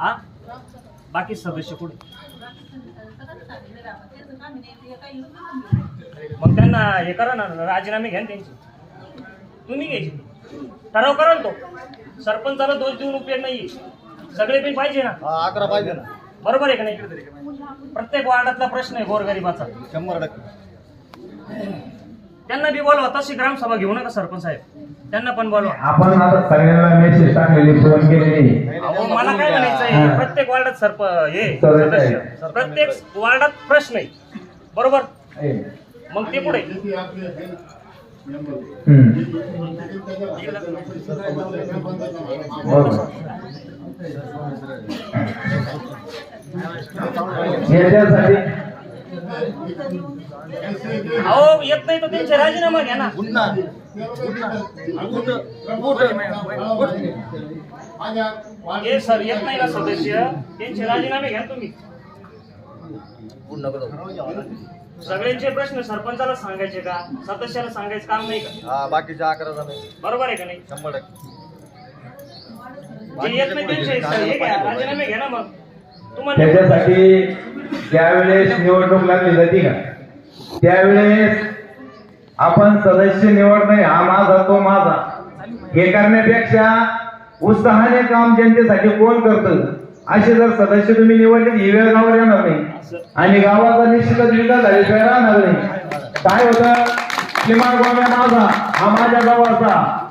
हा बाकी सदस्य कुठे? मग त्यांना हे करा ना, राजीनामे घ्या ना त्यांचे, तुम्ही घ्यायचे, ठराव करा ना तो. सरपंचाला दोष देऊन उपयोग नाहीये, सगळे पण पाहिजे ना. 11 पाहिजे ना, बरोबर आहे का नाही? प्रत्येक वार्डातला प्रश्न आहे गोरगरिबाचा. 100%. त्यांना बी बोलवा, तशी ग्रामसभा घेऊ नका सरपंच साहेब, त्यांना पण बोलवा. आपण आता सगळ्यांना मेसेज टाकलेली, फोन केलेली. मला काय म्हणायचंय, प्रत्येक वार्डात हे सदस्य, प्रत्येक वार्डात प्रश्न आहे, बरोबर? मग ते पुढे याच्यासाठी अहो येत नाही तर त्यांचे राजीनामा घ्या ना. हे सर येत नाही ना सदस्य, त्यांचे राजीनामे घ्या तुम्ही. सगळ्यांचे प्रश्न सरपंचाला सांगायचे का, सदस्याला सांगायचं काम नाही का? बाकीचे 11 जण, बरोबर आहे का नाही? 100%. जे येत नाही त्यांचे हे घ्या, राजीनामे घ्या ना. मग तुम्हाला त्याच्यासाठी ज्यावेळेस निवडणूक लागली जाते का, त्यावेळेस आपण सदस्य निवडणे, हा माझा तो माझा, हे करण्यापेक्षा उत्साहाने काम जनतेसाठी कोण करतं, असे जर सदस्य तुम्ही निवडले, ही वेळ गावावर येणार नाही आणि गावाचा निश्चितच विकास झाल्याशिवाय राहणार नाही. काय होतं, किमान गोम्या माझा, हा माझ्या गावाचा,